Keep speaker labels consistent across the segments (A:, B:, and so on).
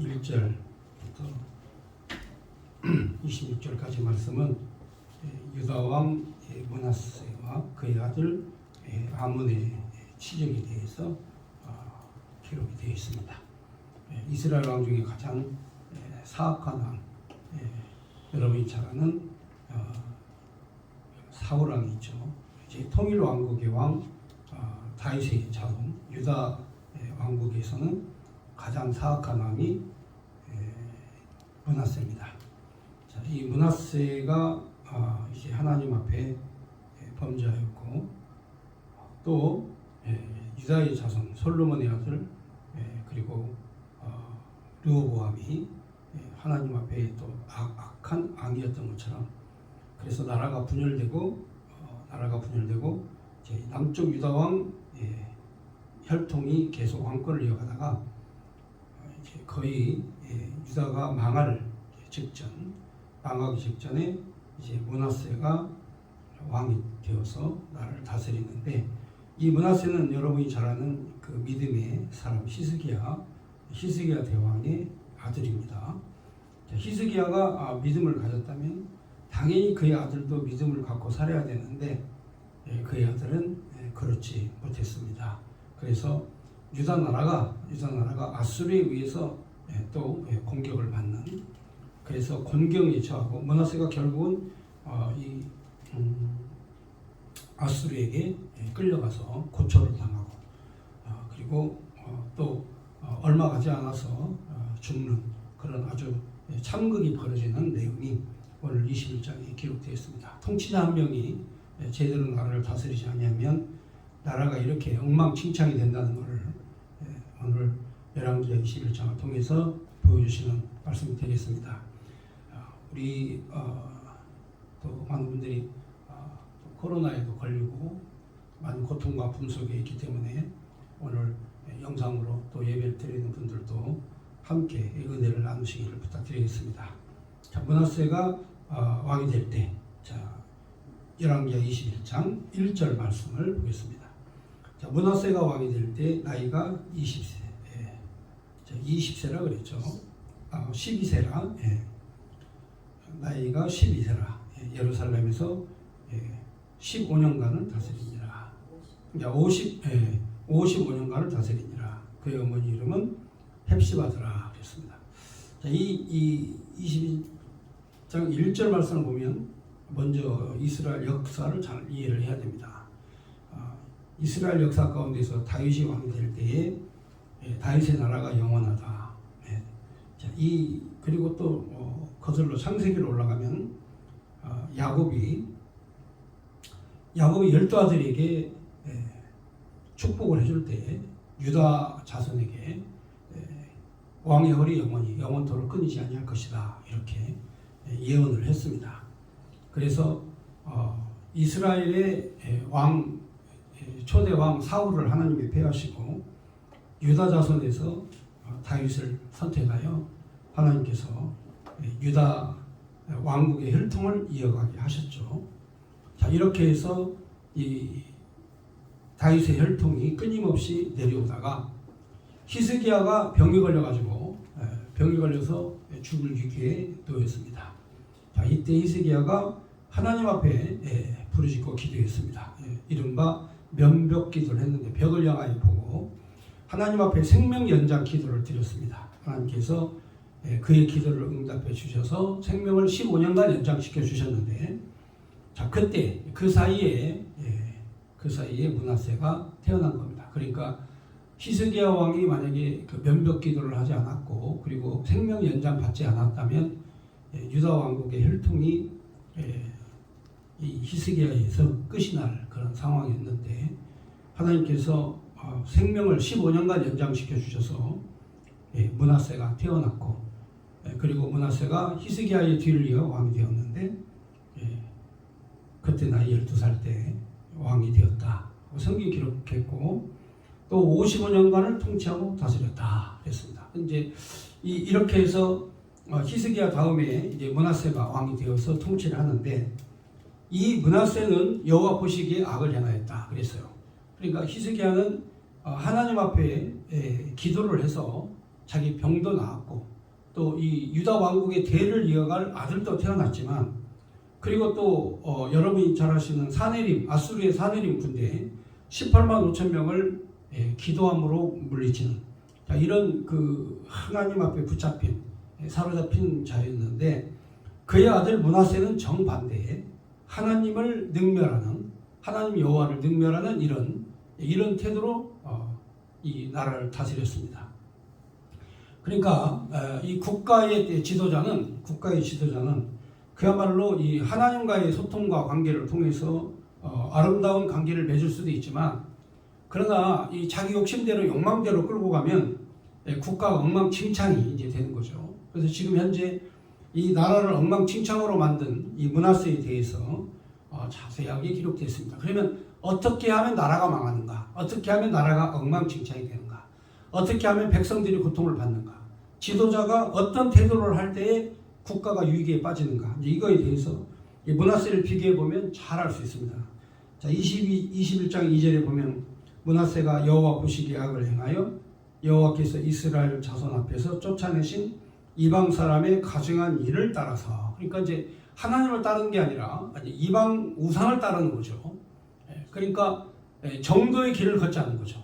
A: 21절부터 26절까지 말씀은 유다왕 므낫세와 그의 아들 아몬의 치적에 대해서 기록이 되어 있습니다. 이스라엘 왕 중에 가장 사악한 왕, 여러분이 잘 아는 사울 왕이 있죠. 이제 통일 왕국의 왕 다윗의 자손 유다 왕국에서는 가장 사악한 왕이 므낫세입니다. 자, 이 므낫세가 이제 하나님 앞에 범죄하였고 또 유다의 자손 솔로몬의 아들 그리고 르호보암이 하나님 앞에 또 악한 왕이었던 것처럼 그래서 나라가 분열되고 이제 남쪽 유다 왕 혈통이 계속 왕권을 이어가다가 이제 거의 유다가 망하기 직전에 이제 므낫세가 왕이 되어서 나라를 다스리는데 이 므낫세는 여러분이 잘 아는 그 믿음의 사람 히스기야 대왕의 아들입니다. 히스기야가 믿음을 가졌다면 당연히 그의 아들도 믿음을 갖고 살아야 되는데 그의 아들은 그렇지 못했습니다. 그래서 유다 나라가 아수르에 의해서 또 공격을 받는 그래서 곤경에 처하고 므낫세가 결국은 이 아수르에게 끌려가서 고초를 당하고 그리고 또 얼마 가지 않아서 죽는 그런 아주 참극이 벌어지는 내용이 오늘 21장에 기록되어 있습니다. 통치자 한 명이 제대로 나라를 다스리지 않으면 나라가 이렇게 엉망진창이 된다는 것을 오늘 열왕기하 21장을 통해서 보여주시는 말씀이 되겠습니다. 우리 또 많은 분들이 코로나에도 걸리고 많은 고통과 아픔 속에 있기 때문에 오늘 영상으로 또 예배를 드리는 분들도 함께 은혜를 나누시기를 부탁드리겠습니다. 자, 므낫세가 왕이 될 때, 열왕기하 21장 1절 말씀을 보겠습니다. 자, 므낫세가 왕이 될 때 나이가 20세, 20세라 그랬죠. 12세라, 나이가 12세라. 예루살렘에서 15년간을 다스리니라. 55년간을 다스리니라. 그의 어머니 이름은 헵시바더라 그랬습니다. 자, 이 22장 1절 말씀을 보면 먼저 이스라엘 역사를 잘 이해를 해야 됩니다. 이스라엘 역사 가운데서 다윗이 왕이 될 때에 다윗의 나라가 영원하다. 자, 그리고 또 거슬러 창세기로 올라가면 야곱이 12아들에게 축복을 해줄 때 유다 자손에게 왕의 허리 영원토록 끊이지 아니할 것이다 이렇게 예언을 했습니다. 그래서 이스라엘의 초대 왕 사울을 하나님이 패하시고 유다 자손에서 다윗을 선택하여 하나님께서 유다 왕국의 혈통을 이어가게 하셨죠. 자, 이렇게 해서 이 다윗의 혈통이 끊임없이 내려오다가 히스기야가 병이 걸려서 죽을 위기에 놓였습니다. 자, 이때 히스기야가 하나님 앞에 부르짖고 기도했습니다. 이른바 면벽 기도를 했는데 벽을 향하여 보고 하나님 앞에 생명 연장 기도를 드렸습니다. 하나님께서 그의 기도를 응답해 주셔서 생명을 15년간 연장시켜 주셨는데 자, 그때 그 사이에 므낫세가 태어난 겁니다. 그러니까 히스기야 왕이 만약에 그 면벽 기도를 하지 않았고 그리고 생명 연장 받지 않았다면 유다 왕국의 혈통이 이 히스기야에서 끝이 날 그런 상황이었는데 하나님께서 생명을 15년간 연장시켜 주셔서 므낫세가 태어났고 그리고 므낫세가 히스기야의 뒤를 이어 왕이 되었는데 그때 나이 12살 때 왕이 되었다. 성경이 기록했고 또 55년간을 통치하고 다스렸다 그랬습니다. 이제 이렇게 해서 히스기야 다음에 이제 므낫세가 왕이 되어서 통치를 하는데 이 므낫세는 여호와 보시기에 악을 행하였다 그랬어요. 그러니까 히스기야는 하나님 앞에 기도를 해서 자기 병도 나았고 또 이 유다 왕국의 대를 이어갈 아들도 태어났지만, 그리고 또 여러분이 잘 아시는 사네림, 아수르의 사네림 군대 18만 5천 명을 기도함으로 물리치는, 자, 이런 그 하나님 앞에 붙잡힌, 사로잡힌 자였는데, 그의 아들 므낫세는 정반대에 하나님을 능멸하는, 하나님 여호와를 능멸하는 이런 태도로 이 나라를 다스렸습니다. 그러니까 이 국가의 지도자는 그야말로 이 하나님과의 소통과 관계를 통해서 아름다운 관계를 맺을 수도 있지만, 그러나 이 자기 욕심대로 욕망대로 끌고 가면 국가가 엉망진창이 이제 되는 거죠. 그래서 지금 현재 이 나라를 엉망진창으로 만든 이 므낫세에 대해서 자세하게 기록되어 있습니다. 그러면 어떻게 하면 나라가 망하는가? 어떻게 하면 나라가 엉망진창이 되는가? 어떻게 하면 백성들이 고통을 받는가? 지도자가 어떤 태도를 할 때에 국가가 위기에 빠지는가? 이제 이거에 대해서 이 므낫세를 비교해 보면 잘 알 수 있습니다. 자, 21장 2절에 보면 므낫세가 여호와 보시기에 악을 행하여 여호와께서 이스라엘 자손 앞에서 쫓아내신 이방 사람의 가증한 일을 따라서, 그러니까 이제 하나님을 따르는 게 아니라 이방 우상을 따르는 거죠. 그러니까 정도의 길을 걷지 않는 거죠.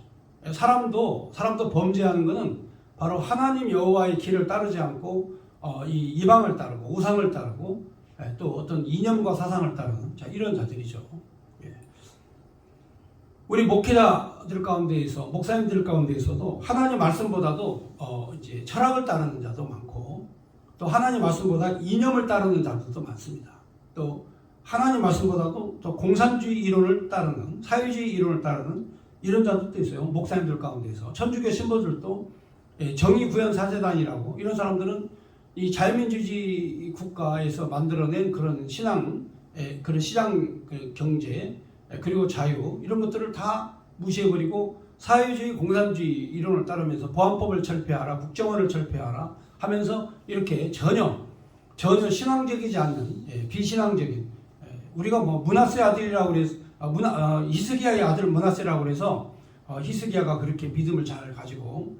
A: 사람도 범죄하는 것은 바로 하나님 여호와의 길을 따르지 않고 이 이방을 따르고 우상을 따르고 또 어떤 이념과 사상을 따르는, 자, 이런 자들이죠. 우리 목회자들 가운데에서, 목사님들 가운데에서도 하나님 말씀보다도 이제 철학을 따르는 자도 많고, 또 하나님 말씀보다 이념을 따르는 자들도 많습니다. 또 하나님 말씀보다도 또 공산주의 이론을 따르는, 사회주의 이론을 따르는 이런 자들도 있어요. 목사님들 가운데서. 천주교 신부들도 정의구현 사제단이라고, 이런 사람들은 이 자유민주주의 국가에서 만들어낸 그런 신앙, 그런 시장 경제, 그리고 자유, 이런 것들을 다 무시해버리고 사회주의 공산주의 이론을 따르면서 보안법을 철폐하라, 국정원을 철폐하라 하면서 이렇게 전혀 신앙적이지 않는 비신앙적인, 우리가 뭐 므낫세 아들이라고 그래서 히스기야의 아들 므낫세라고 그래서 히스기야가 그렇게 믿음을 잘 가지고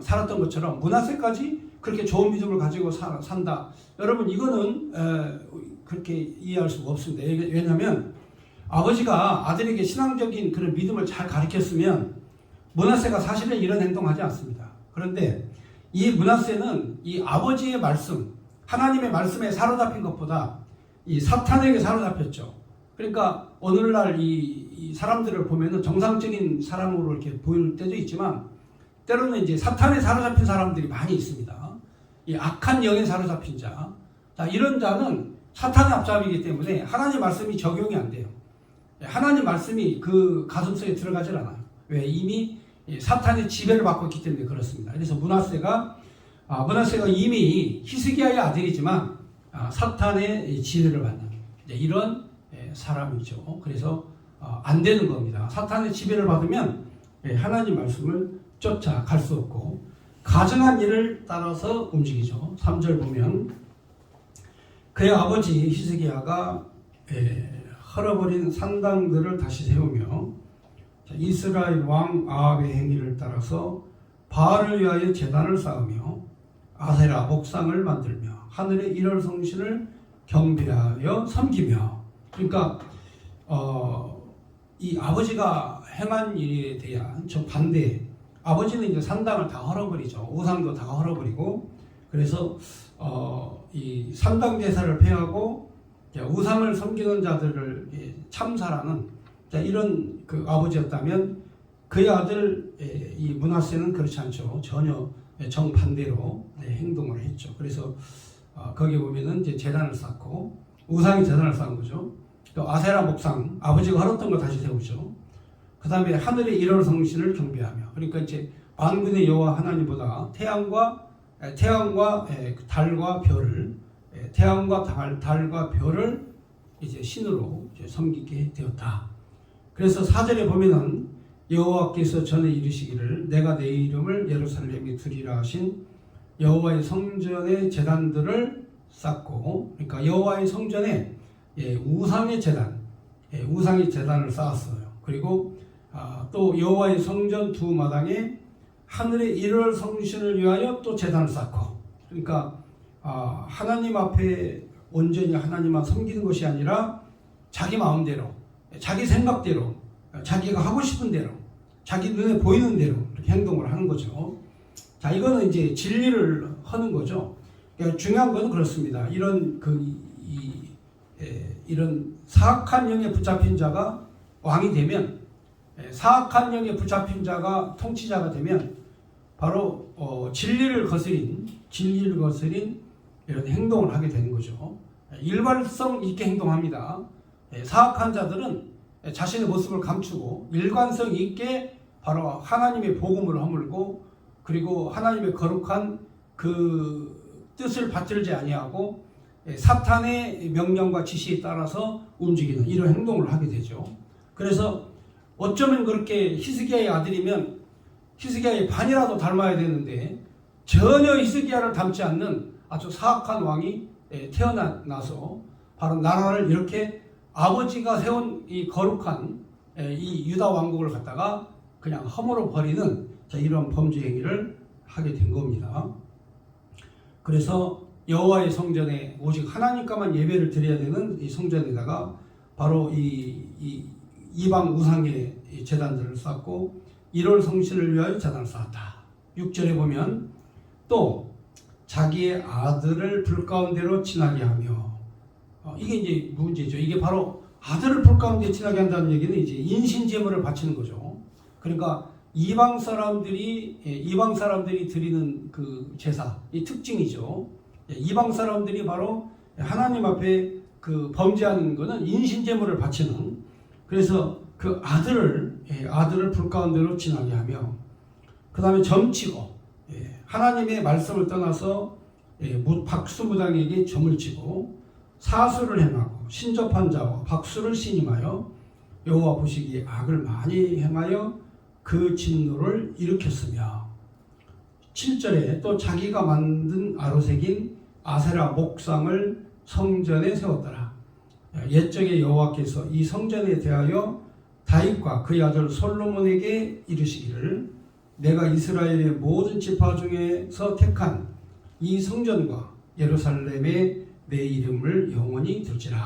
A: 살았던 것처럼 므낫세까지 그렇게 좋은 믿음을 가지고 산다. 여러분, 이거는 그렇게 이해할 수가 없습니다. 왜냐하면 아버지가 아들에게 신앙적인 그런 믿음을 잘 가르쳤으면 므낫세가 사실은 이런 행동하지 않습니다. 그런데 이 므낫세는 이 아버지의 말씀, 하나님의 말씀에 사로잡힌 것보다 이 사탄에게 사로잡혔죠. 그러니까 오늘날 이 사람들을 보면은 정상적인 사람으로 이렇게 보일 때도 있지만, 때로는 이제 사탄에 사로잡힌 사람들이 많이 있습니다. 이 악한 영에 사로잡힌 자, 이런 자는 사탄의 앞잡이기 때문에 하나님 말씀이 적용이 안 돼요. 하나님 말씀이 그 가슴속에 들어가질 않아요. 왜? 이미 사탄의 지배를 받고 있기 때문에 그렇습니다. 그래서 므낫세가 이미 히스기야의 아들이지만 사탄의 지배를 받는 이런 사람이죠. 그래서 안 되는 겁니다. 사탄의 지배를 받으면 하나님 말씀을 쫓아갈 수 없고 가증한 일을 따라서 움직이죠. 3절 보면 그의 아버지 히스기야가 헐어버린 산당들을 다시 세우며 이스라엘 왕 아합의 행위를 따라서 바알을 위하여 제단을 쌓으며 아세라 목상을 만들며 하늘의 일월 성신을 경배하여 섬기며, 그러니까 이 아버지가 행한 일에 대한 저 반대, 아버지는 이제 산당을 다 헐어버리죠. 우상도 다 헐어버리고, 그래서 이 산당 제사를 폐하고 우상을 섬기는 자들을 참사라는 이런 그 아버지였다면, 그의 아들 이 므낫세는 그렇지 않죠. 전혀 정반대로 행동을 했죠. 그래서 거기 보면은 이제 제단을 쌓고 우상이 제단을 쌓은 거죠. 또 아세라 목상, 아버지가 헐었던 거 다시 세우죠. 그 다음에 하늘의 일월 성신을 경배하며, 그러니까 이제 만군의 여호와 하나님보다 태양과 달과 별을, 달과 별을 이제 신으로 이제 섬기게 되었다. 그래서 4절에 보면은 여호와께서 전에 이르시기를 내가 내 이름을 예루살렘에 두리라 하신 여호와의 성전의 제단들을 쌓고, 그러니까 여호와의 성전에 우상의 제단을 쌓았어요. 그리고 또 여호와의 성전 두 마당에 하늘의 일월 성신을 위하여 또 제단을 쌓고, 그러니까 하나님 앞에 온전히 하나님만 섬기는 것이 아니라 자기 마음대로, 자기 생각대로, 자기가 하고 싶은 대로, 자기 눈에 보이는 대로 이렇게 행동을 하는 거죠. 자, 이거는 이제 진리를 하는 거죠. 그러니까 중요한 건 그렇습니다. 이런 사악한 영에 붙잡힌 자가 왕이 되면, 사악한 영에 붙잡힌 자가 통치자가 되면 바로 진리를 거스린 이런 행동을 하게 되는 거죠. 일관성 있게 행동합니다. 사악한 자들은 자신의 모습을 감추고 일관성 있게 바로 하나님의 복음을 허물고, 그리고 하나님의 거룩한 그 뜻을 받들지 아니하고 사탄의 명령과 지시에 따라서 움직이는 이런 행동을 하게 되죠. 그래서 어쩌면 그렇게 히스기야의 아들이면 히스기야의 반이라도 닮아야 되는데 전혀 히스기야를 닮지 않는 아주 사악한 왕이 태어나서 바로 나라를 이렇게 아버지가 세운 이 거룩한 이 유다 왕국을 갖다가 그냥 허물어 버리는 이런 범죄 행위를 하게 된 겁니다. 그래서 여호와의 성전에 오직 하나님과만 예배를 드려야 되는 이 성전에다가 바로 이 이방 우상의 제단들을 쌓고 1월 성신을 위하여 제단을 쌓았다. 6절에 보면 또 자기의 아들을 불 가운데로 지나게 하며, 이게 이제 문제죠. 이게 바로 아들을 불 가운데 지나게 한다는 얘기는 이제 인신 제물을 바치는 거죠. 그러니까 이방 사람들이 드리는 그 제사, 이 특징이죠. 이방 사람들이 바로 하나님 앞에 그 범죄하는 거는 인신 제물을 바치는, 그래서 그 아들을 불 가운데로 지나게 하며, 그 다음에 점치고, 하나님의 말씀을 떠나서 박수무당에게 점을 치고 사수를 행하고 신접한 자와 박수를 신임하여 여호와 보시기에 악을 많이 행하여 그 진노를 일으켰으며, 7절에 또 자기가 만든 아로새긴 아세라 목상을 성전에 세웠더라. 옛적에 여호와께서 이 성전에 대하여 다윗과 그의 아들 솔로몬에게 이르시기를 내가 이스라엘의 모든 지파 중에서 택한 이 성전과 예루살렘에 내 이름을 영원히 둘지라.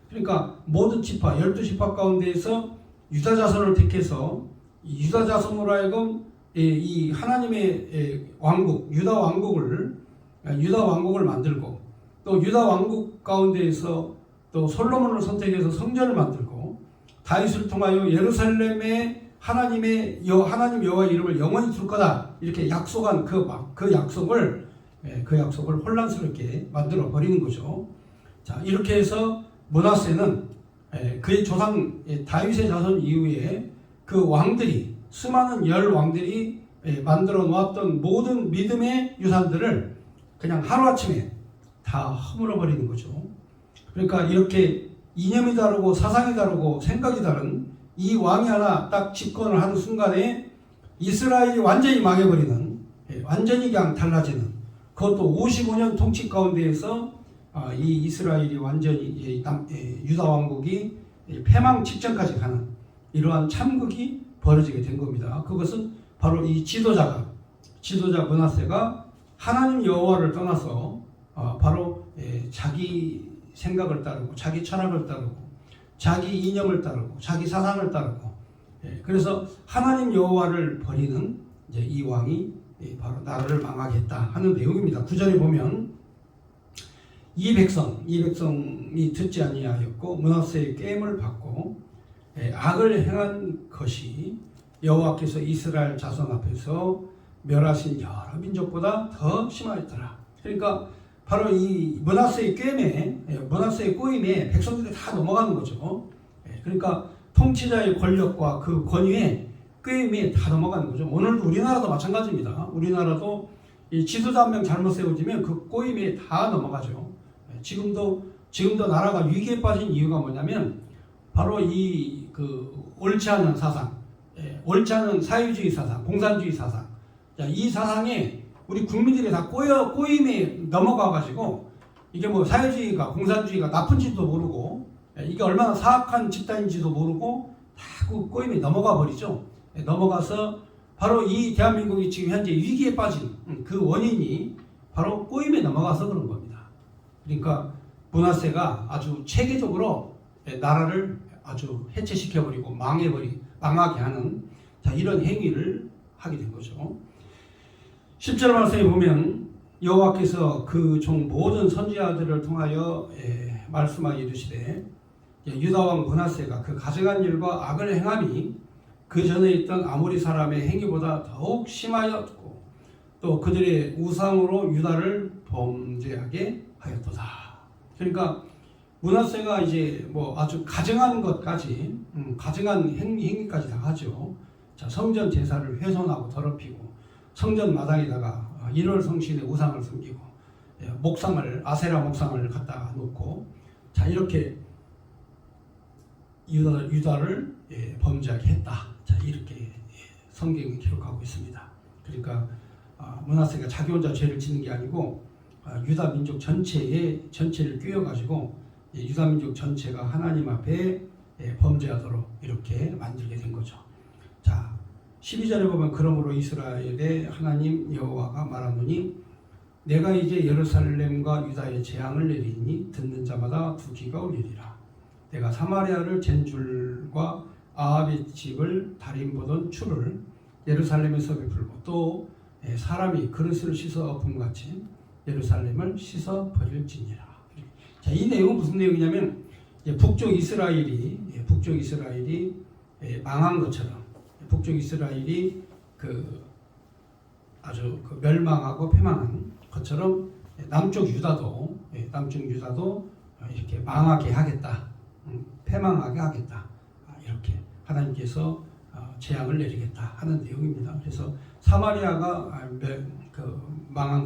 A: 그러니까 모든 지파 12지파 가운데에서 유다 자손을 택해서 유다 자손으로 하여금 이 하나님의 왕국 유다 왕국을 만들고, 또 유다 왕국 가운데에서 또 솔로몬을 선택해서 성전을 만들고 다윗을 통하여 예루살렘에 하나님 여호와 이름을 영원히 둘 거다 이렇게 약속한 그 약속을 혼란스럽게 만들어 버리는 거죠. 자, 이렇게 해서 므낫세는 그의 조상 다윗의 자손 이후에 그 왕들이 수많은 왕들이 만들어 놓았던 모든 믿음의 유산들을 그냥 하루아침에 다 허물어 버리는 거죠. 그러니까 이렇게 이념이 다르고 사상이 다르고 생각이 다른 이 왕이 하나 딱 집권을 하는 순간에 이스라엘이 완전히 망해버리는, 완전히 그냥 달라지는, 그것도 55년 통치 가운데에서 이 이스라엘이 완전히 유다 왕국이 패망 직전까지 가는 이러한 참극이 벌어지게 된 겁니다. 그것은 바로 이 지도자 므낫세가 하나님 여호와를 떠나서 바로 자기 생각을 따르고 자기 철학을 따르고 자기 이념을 따르고 자기 사상을 따르고, 그래서 하나님 여호와를 버리는 이제 이 왕이 바로 나라를 망하겠다 하는 내용입니다. 9절에 보면 이 백성이 듣지 아니하였고 므낫세의 꾀임을 받고 악을 행한 것이 여호와께서 이스라엘 자손 앞에서 멸하신 여러 민족보다 더 심하였더라. 그러니까 바로 이 므낫세의 꼬임에 백성들이 다 넘어가는 거죠. 그러니까 통치자의 권력과 그 권위에 꾀임이 다 넘어가는 거죠. 오늘도 우리나라도 마찬가지입니다. 우리나라도 이 지도자 한 명 잘못 세워지면 그 꼬임에 다 넘어가죠. 지금도 나라가 위기에 빠진 이유가 뭐냐면 바로 옳지 않은 사상, 옳지 않은 사회주의 사상, 공산주의 사상, 이 사상에 우리 국민들이 다 꼬임에 넘어가가지고 이게 뭐 사회주의가 공산주의가 나쁜지도 모르고 이게 얼마나 사악한 집단인지도 모르고 다 그 꼬임에 넘어가 버리죠. 넘어가서 바로 이 대한민국이 지금 현재 위기에 빠진 그 원인이 바로 꼬임에 넘어가서 그런 겁니다. 그러니까 므낫세가 아주 체계적으로 나라를 아주 해체시켜버리고 망하게 하는 이런 행위를 하게 된 거죠. 10절 말씀에 보면 여호와께서 그 종 모든 선지자들을 통하여 말씀하여 이르시되 유다 왕 므낫세가 그 가증한 일과 악을 행함이 그 전에 있던 아모리 사람의 행위보다 더욱 심하였고 또 그들의 우상으로 유다를 범죄하게 하였도다. 그러니까 므낫세가 이제 뭐 아주 가증한 것까지 가증한 행위까지 다 하죠. 성전 제사를 훼손하고 더럽히고 성전 마당에다가 1월 성신의 우상을 섬기고 아세라 목상을 갖다 놓고 이렇게 유다를 범죄하게 했다. 이렇게 성경이 기록하고 있습니다. 그러니까 므낫세가 자기 혼자 죄를 짓는 게 아니고 유다 민족 전체를 꿰어가지고 유다 민족 전체가 하나님 앞에 범죄하도록 이렇게 만들게 된 거죠. 자, 12절에 보면 그러므로 이스라엘의 하나님 여호와가 말하노니 내가 이제 예루살렘과 유다에 재앙을 내리니 듣는 자마다 두 귀가 울리리라. 내가 사마리아를 젠줄과 아합의 집을 달인 보던 추를 예루살렘에서 베풀고 또 사람이 그릇을 씻어 엎음같이 예루살렘을 씻어 버릴지니라. 자, 이 내용은 무슨 내용이냐면 북쪽 이스라엘이 망한 것처럼 북쪽 이스라엘이 아주 멸망하고 패망한 것처럼 남쪽 유다도 이렇게 망하게 하겠다, 패망하게 하겠다, 이렇게 하나님께서 재앙을 내리겠다 하는 내용입니다. 그래서 사마리아가 망한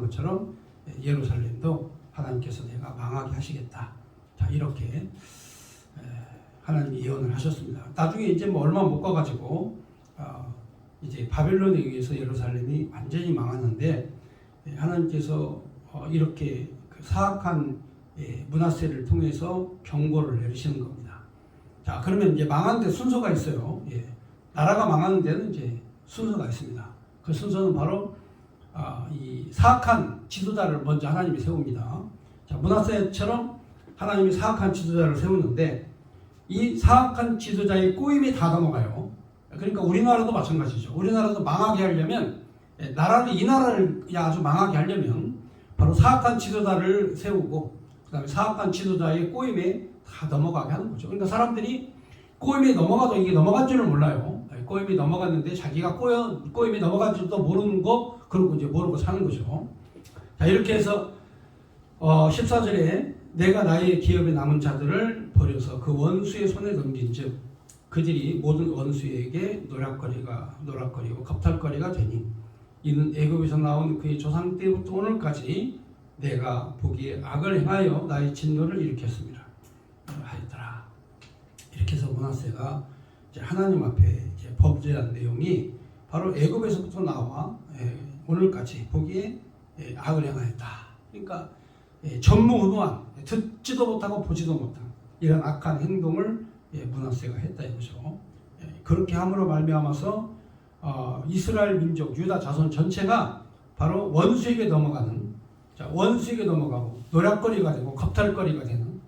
A: 것처럼 예루살렘도 하나님께서 내가 망하게 하시겠다. 자, 이렇게 하나님이 예언을 하셨습니다. 나중에 이제 뭐 얼마 못 가가지고 이제 바벨론에 의해서 예루살렘이 완전히 망하는데 하나님께서 이렇게 사악한 므낫세를 통해서 경고를 내리시는 겁니다. 자, 그러면 이제 망하는데 순서가 있어요. 나라가 망하는 데는 이제 순서가 있습니다. 그 순서는 바로 이 사악한 지도자를 먼저 하나님이 세웁니다. 자, 므낫세처럼 하나님이 사악한 지도자를 세우는데 이 사악한 지도자의 꼬임이 다 넘어가요. 그러니까 우리나라도 마찬가지죠. 우리나라도 망하게 하려면 이 나라를 아주 망하게 하려면 바로 사악한 지도자를 세우고 그다음에 사악한 지도자의 꼬임에 다 넘어가게 하는 거죠. 그러니까 사람들이 꼬임에 넘어가도 이게 넘어간 줄을 몰라요. 꼬임이 넘어갔는데 자기가 꼬임이 넘어간 줄도 모르는 거, 그러고 이제 모르고 사는 거죠. 자, 이렇게 해서 14절에 내가 나의 기업에 남은 자들을 버려서 그 원수의 손에 넘긴즉 그들이 모든 원수에게 노략거리고 겁탈거리가 되니 이는 애굽에서 나온 그의 조상 때부터 오늘까지 내가 보기에 악을 행하여 나의 진노를 일으켰습니다. 하였더라. 이렇게 해서 므낫세가 하나님 앞에 범죄한 내용이 바로 애굽에서부터 나와 오늘까지 보기에 악을 행하였다. 그러니까 전무후무한 듣지도 못하고 보지도 못한 이런 악한 행동을 므낫세가 했다 이거죠. 그렇게 함으로 말미암아서 이스라엘 민족 유다 자손 전체가 바로 원수에게 넘어가고 노략거리가 되고 겁탈거리가 되는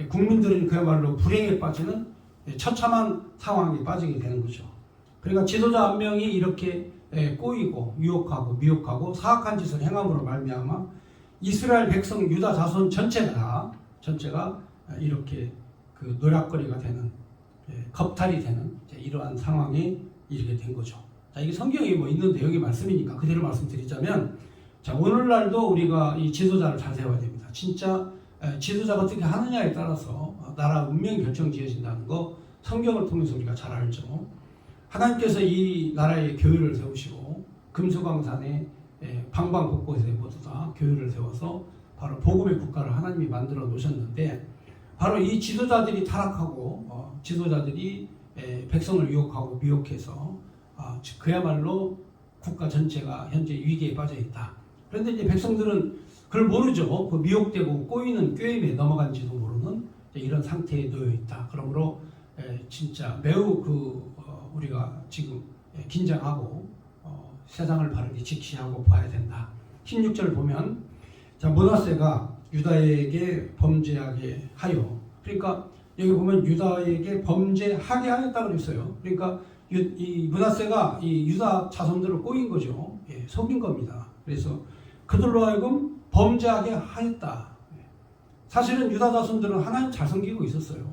A: 국민들은 그야말로 불행에 빠지는 처참한 상황에 빠지게 되는 거죠. 그러니까 지도자 한 명이 이렇게 꼬이고 유혹하고 미혹하고 사악한 짓을 행함으로 말미암아 이스라엘 백성 유다 자손 전체가 이렇게 노략거리가 되는 겁탈이 되는 이러한 상황에 이르게 된 거죠. 자, 이게 성경에 뭐 있는 내용의 말씀이니까 그대로 말씀드리자면, 자, 오늘날도 우리가 이 지도자를 잘 세워야 됩니다. 진짜 지도자가 어떻게 하느냐에 따라서 나라 운명이 결정지어진다는 거 성경을 통해서 우리가 잘 알죠. 하나님께서 이 나라에 교회를 세우시고 금수강산에 방방곳곳에 모두 다 교회를 세워서 바로 복음의 국가를 하나님이 만들어 놓으셨는데, 바로 이 지도자들이 타락하고 지도자들이 백성을 유혹하고 미혹해서 그야말로 국가 전체가 현재 위기에 빠져 있다. 그런데 이제 백성들은 그걸 모르죠. 그 미혹되고 꼬이는 꾀임에 넘어간지도 모르는 이런 상태에 놓여 있다. 그러므로 진짜 매우 우리가 지금 긴장하고 세상을 바르게 지키하고 봐야 된다. 16절 보면 자 므낫세가 유다에게 범죄하게 하여, 그러니까 여기 보면 유다에게 범죄하게 하였다고 했어요. 그러니까 이 므낫세가 이 유다 자손들을 꼬인 거죠. 예, 속인 겁니다. 그래서 그들로 하여금 범죄하게 하였다. 사실은 유다 자손들은 하나님 잘 섬기고 있었어요.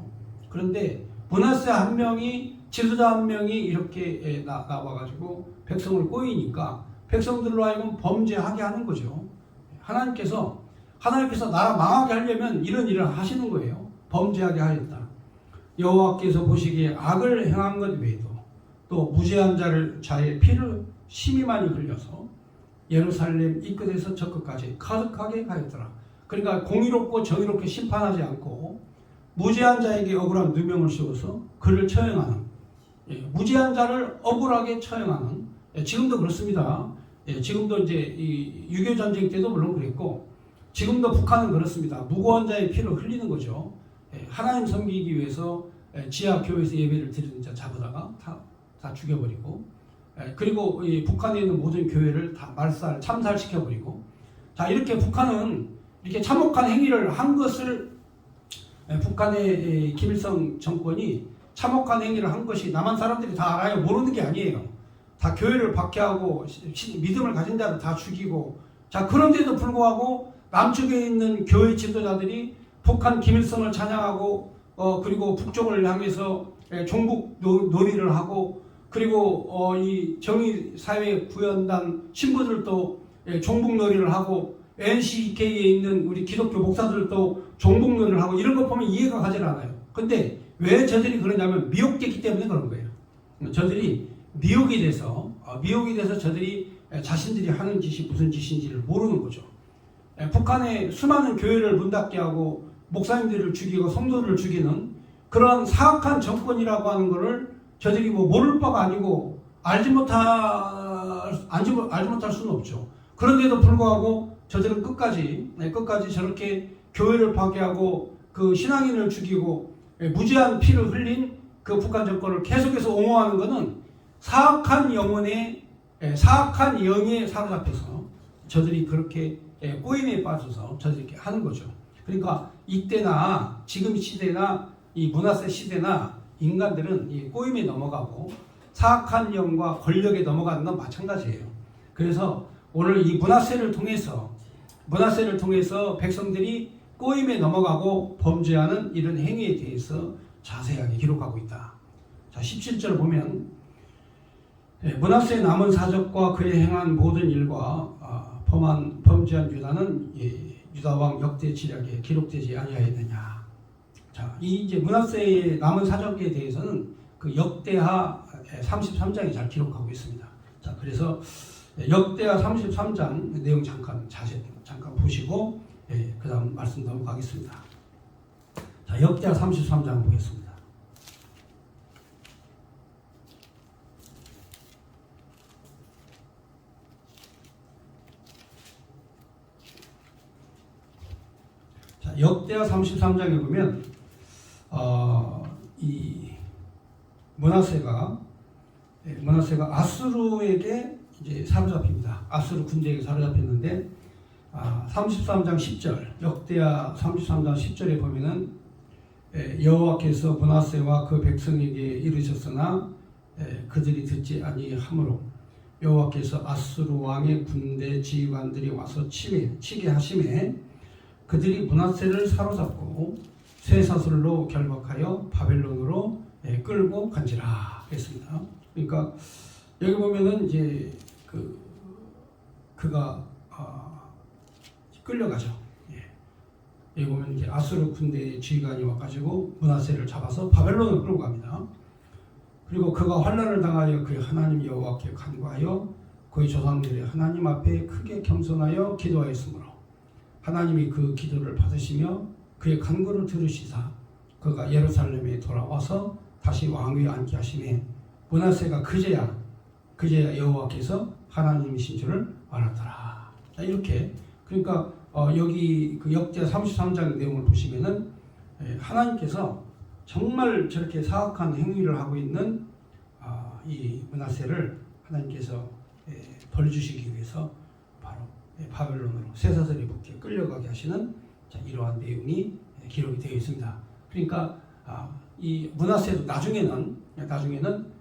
A: 그런데 므낫세 한 명이, 지도자 한 명이 이렇게 나와가지고 백성을 꼬이니까 백성들로 하여금 범죄하게 하는 거죠. 하나님께서 나라 망하게 하려면 이런 일을 하시는 거예요. 범죄하게 하였다. 여호와께서 보시기에 악을 행한 것 외에도 또 무죄한 자의 피를 심히 많이 흘려서 예루살렘 이 끝에서 저 끝까지 가득하게 하였더라. 그러니까 공의롭고 정의롭게 심판하지 않고 무죄한 자에게 억울한 누명을 씌워서 그를 처형하는, 무죄한 자를 억울하게 처형하는, 지금도 그렇습니다. 지금도 이제 이 6.25 전쟁 때도 물론 그랬고 지금도 북한은 그렇습니다. 무고한 자의 피를 흘리는 거죠. 하나님 섬기기 위해서 지하 교회에서 예배를 드리는 자 잡아다가 다 죽여버리고, 그리고 이 북한에 있는 모든 교회를 다 참살시켜버리고, 자 이렇게 북한은 이렇게 참혹한 행위를 한 것을, 북한의 김일성 정권이 참혹한 행위를 한 것이 남한 사람들이 다 알아요. 모르는 게 아니에요. 다 교회를 박해하고 믿음을 가진 자를 다 죽이고, 자 그런데도 불구하고 남쪽에 있는 교회 지도자들이 북한 김일성을 찬양하고 그리고 북쪽을 향해서 종북 놀이를 하고, 그리고 이 정의사회 구현단 신부들도 종북 놀이를 하고, NCK에 있는 우리 기독교 목사들도 종북 놀이를 하고, 이런 거 보면 이해가 가질 않아요. 근데 왜 저들이 그러냐면 미혹됐기 때문에 그런 거예요. 저들이 미혹이 돼서 저들이 자신들이 하는 짓이 무슨 짓인지를 모르는 거죠. 북한의 수많은 교회를 문 닫게 하고 목사님들을 죽이고 성도들을 죽이는 그런 사악한 정권이라고 하는 것을 저들이 뭐 모를 바가 아니고 알지 못할 수는 없죠. 그런데도 불구하고 저들은 끝까지 저렇게 교회를 파괴하고 그 신앙인을 죽이고 무지한 피를 흘린 그 북한 정권을 계속해서 옹호하는 것은 사악한 영에 사로잡혀서 저들이 그렇게 꼬임에 빠져서 저들이 이렇게 하는 거죠. 그러니까 이때나 지금 시대나 이 므낫세 시대나 인간들은 이 꼬임에 넘어가고 사악한 영과 권력에 넘어가는 건 마찬가지예요. 그래서 오늘 이 므낫세를 통해서 백성들이 꼬임에 넘어가고 범죄하는 이런 행위에 대해서 자세하게 기록하고 있다. 자, 17절 보면 므낫세의 남은 사적과 그의 행한 모든 일과 범죄한 유다는 유다 왕 역대 지략에 기록되지 아니하였느냐. 자, 이 이제 므낫세의 남은 사적에 대해서는 그 역대하 33장이 잘 기록하고 있습니다. 자, 그래서 역대하 33장 내용 잠깐 보시고 그 다음 말씀 넘어가겠습니다. 자, 역대하 33장 보겠습니다. 자, 역대하 33장에 보면 이 므낫세가 아수르에게 이제 사로잡힙니다. 아수르 군대에게 사로잡혔는데 33장 10절, 역대하 33장 10절에 보면은 여호와께서 므낫세와 그 백성에게 이르셨으나 그들이 듣지 아니하므로 여호와께서 아수르 왕의 군대 지휘관들이 와서 치게 하심에 그들이 므낫세를 사로잡고 쇠사슬로 결박하여 바벨론으로 끌고 간지라 했습니다. 그러니까 여기 보면은 이제 그가 끌려가죠. 여기 보면 이제 아수르 군대의 지휘관이 와가지고 므낫세를 잡아서 바벨론으로 끌고 갑니다. 그리고 그가 환난을 당하여 그의 하나님 여호와께 간구하여 그의 조상들의 하나님 앞에 크게 겸손하여 기도하였으므로 하나님이 그 기도를 받으시며 그의 간구를 들으시사 그가 예루살렘에 돌아와서 다시 왕위에 앉게 하시매 므낫세가 그제야 여호와께서 하나님이신 줄을 알았더라. 자, 이렇게 그러니까 여기 그 역대 33장 내용을 보시면은 하나님께서 정말 저렇게 사악한 행위를 하고 있는 이 므낫세를 하나님께서 벌 주시기 위해서 바로 바벨론으로 쇠사슬에 묶여 끌려가게 하시는 이러한 내용이 기록이 되어 있습니다. 그러니까 이 므낫세도 나중에는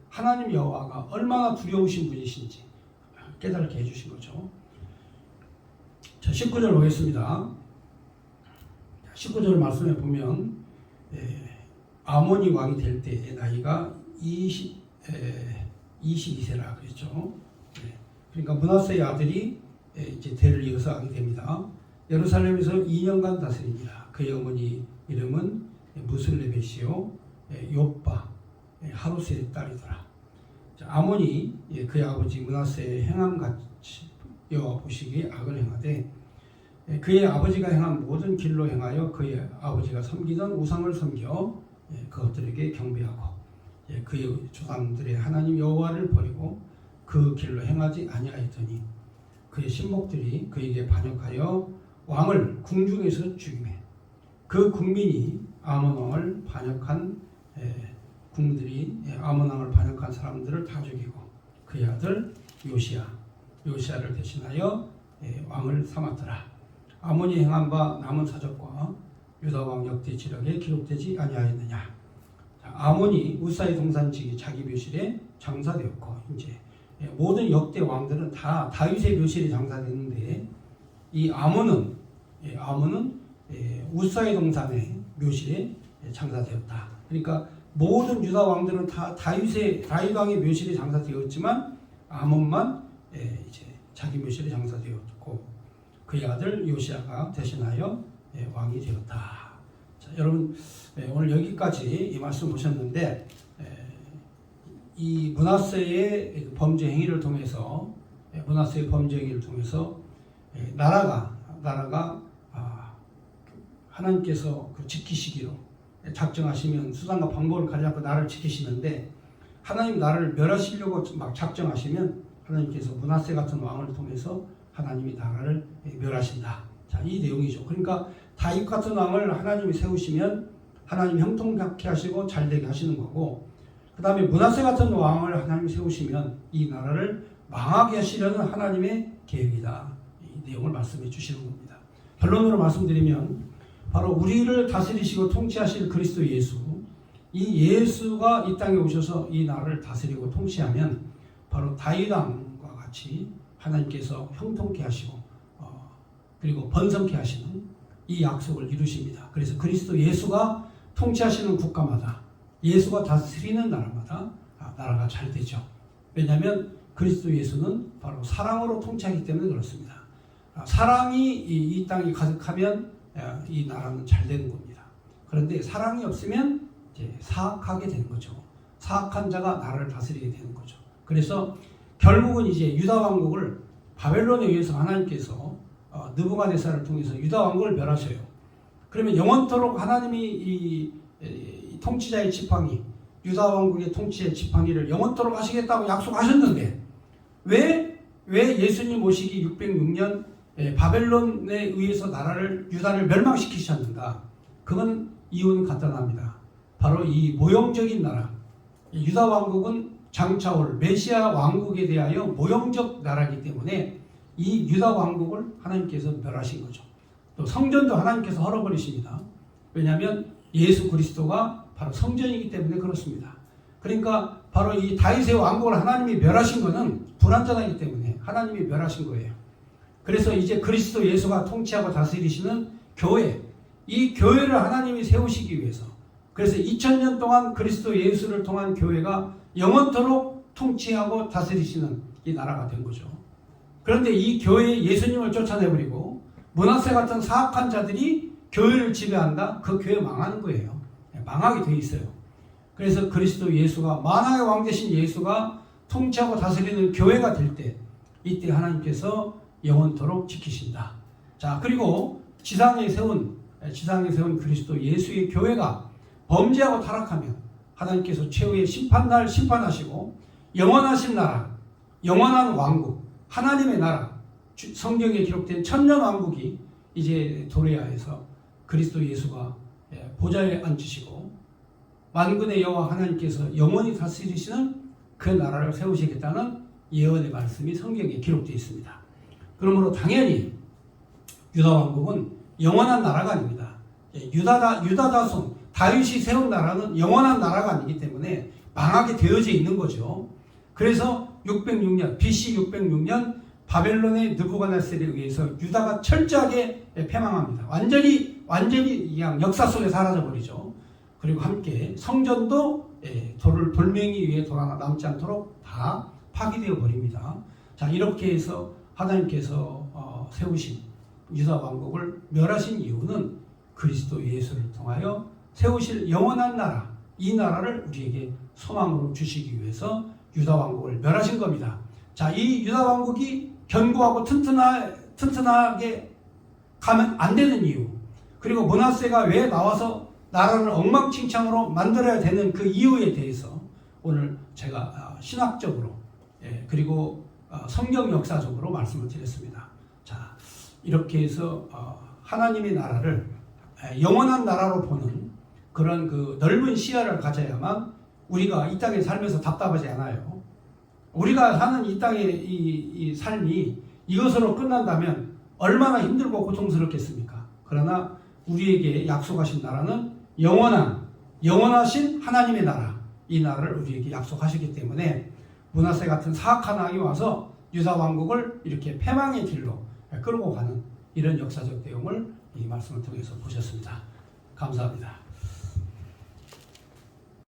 A: 하나님 여호와가 얼마나 두려우신 분이신지 깨닫게 해주신 거죠. 자, 19절 보겠습니다. 19절 말씀에 보면 아몬이 왕이 될 때의 나이가 22세라 그랬죠. 그러니까 므낫세의 아들이 이제 대를 이어서 하게 됩니다. 예루살렘에서 2년간 다스립니다. 그의 어머니 이름은 무슬레벳이요 욥바 하루스의 딸이더라. 아몬이 그의 아버지 므낫세의 행함같이 여호와 보시기에 악을 행하되 그의 아버지가 행한 모든 길로 행하여 그의 아버지가 섬기던 우상을 섬겨 그것들에게 경배하고 그의 조상들의 하나님 여호와를 버리고 그 길로 행하지 아니하였더니 그의 신복들이 그에게 반역하여 왕을 궁중에서 죽이매 그 국민이 아몬 왕을 반역한 국민들이 아몬 왕을 반역한 사람들을 다 죽이고 그의 아들 요시야를 대신하여 왕을 삼았더라. 아몬이 행한 바 남은 사적과 유다 왕 역대 지력에 기록되지 아니하였느냐. 아몬이 우사의 동산지기 자기 묘실에 장사되었고 이제 모든 역대 왕들은 다 다윗의 묘실에 장사됐는데 이 아몬은 우사의 동산의 묘실에 장사되었다. 그러니까 모든 유다 왕들은 다 다윗 왕의 묘실에 장사되었지만 아몬만 이제 자기 묘실에 장사되었고 그의 아들 요시야가 대신하여 왕이 되었다. 자, 여러분 오늘 여기까지 이 말씀 보셨는데 이 므낫세의 범죄 행위를 통해서 나라가 하나님께서 그 지키시기로 작정하시면 수단과 방법을 가지고 나라를 지키시는데 하나님 나라를 멸하시려고 막 작정하시면 하나님께서 므낫세 같은 왕을 통해서 하나님이 나라를 멸하신다. 자, 이 내용이죠. 그러니까 다윗 같은 왕을 하나님이 세우시면 하나님 형통케 하시고 잘되게 하시는 거고 그 다음에 므낫세 같은 왕을 하나님이 세우시면 이 나라를 망하게 하시려는 하나님의 계획이다. 이 내용을 말씀해 주시는 겁니다. 결론으로 말씀드리면 바로 우리를 다스리시고 통치하실 그리스도 예수, 이 예수가 이 땅에 오셔서 이 나라를 다스리고 통치하면 바로 다윗 왕과 같이 하나님께서 형통케 하시고 그리고 번성케 하시는 이 약속을 이루십니다. 그래서 그리스도 예수가 통치하시는 국가마다 예수가 다스리는 나라마다 나라가 잘 되죠. 왜냐하면 그리스도 예수는 바로 사랑으로 통치하기 때문에 그렇습니다. 사랑이 이 땅이 가득하면 이 나라는 잘 되는 겁니다. 그런데 사랑이 없으면 이제 사악하게 되는 거죠. 사악한 자가 나라를 다스리게 되는 거죠. 그래서 결국은 이제 유다 왕국을 바벨론에 의해서 하나님께서 느부갓네살을 통해서 유다 왕국을 멸하셔요. 그러면 영원토록 하나님이 이 통치자의 지팡이, 유다 왕국의 통치의 지팡이를 영원토록 하시겠다고 약속하셨는데 왜 예수님 오시기 606년 바벨론에 의해서 유다를 멸망시키셨는가? 그건 이유는 간단합니다. 바로 이 모형적인 나라, 유다 왕국은 장차 올 메시아 왕국에 대하여 모형적 나라이기 때문에 이 유다 왕국을 하나님께서 멸하신 거죠. 또 성전도 하나님께서 헐어버리십니다. 왜냐하면 예수 그리스도가 바로 성전이기 때문에 그렇습니다. 그러니까 바로 이 다윗의 왕국을 하나님이 멸하신 것은 불완전하기 때문에 하나님이 멸하신 거예요. 그래서 이제 그리스도 예수가 통치하고 다스리시는 교회, 이 교회를 하나님이 세우시기 위해서 그래서 2000년 동안 그리스도 예수를 통한 교회가 영원토록 통치하고 다스리시는 이 나라가 된 거죠. 그런데 이 교회에 예수님을 쫓아내버리고 므낫세 같은 사악한 자들이 교회를 지배한다? 그 교회 망하는 거예요. 망하게 돼 있어요. 그래서 그리스도 예수가 만왕의 왕 되신 예수가 통치하고 다스리는 교회가 될 때 이때 하나님께서 영원토록 지키신다. 자, 그리고 지상에 세운 그리스도 예수의 교회가 범죄하고 타락하면 하나님께서 최후의 심판날 심판하시고 영원하신 나라, 영원한 왕국, 하나님의 나라, 성경에 기록된 천년왕국이 이제 도래하여서 그리스도 예수가 보좌에 앉으시고 만군의 여호와 하나님께서 영원히 다스리시는 그 나라를 세우시겠다는 예언의 말씀이 성경에 기록되어 있습니다. 그러므로 당연히 유다 왕국은 영원한 나라가 아닙니다. 유다 자손 다윗이 세운 나라는 영원한 나라가 아니기 때문에 망하게 되어져 있는 거죠. 그래서 606년 BC 606년 바벨론의 느부갓네살에 의해서 유다가 철저하게 패망합니다. 완전히 그냥 역사 속에 사라져 버리죠. 그리고 함께 성전도 돌멩이 위에 남지 않도록 다 파괴되어 버립니다. 자, 이렇게 해서 하나님께서 세우신 유다 왕국을 멸하신 이유는 그리스도 예수를 통하여 세우실 영원한 나라, 이 나라를 우리에게 소망으로 주시기 위해서 유다 왕국을 멸하신 겁니다. 자, 이 유다 왕국이 견고하고 튼튼하게 가면 안 되는 이유, 그리고 므낫세가 왜 나와서 나라를 엉망진창으로 만들어야 되는 그 이유에 대해서 오늘 제가 신학적으로 그리고 성경 역사적으로 말씀을 드렸습니다. 자, 이렇게 해서 하나님의 나라를 영원한 나라로 보는 그런 그 넓은 시야를 가져야만 우리가 이 땅에 살면서 답답하지 않아요. 우리가 사는 이 땅의 이 삶이 이것으로 끝난다면 얼마나 힘들고 고통스럽겠습니까? 그러나 우리에게 약속하신 나라는 영원하신 하나님의 나라, 이 나라를 우리에게 약속하시기 때문에 므낫세 같은 사악한 왕이 와서 유다 왕국을 이렇게 패망의 길로 끌고 가는 이런 역사적 내용을 이 말씀을 통해서 보셨습니다. 감사합니다.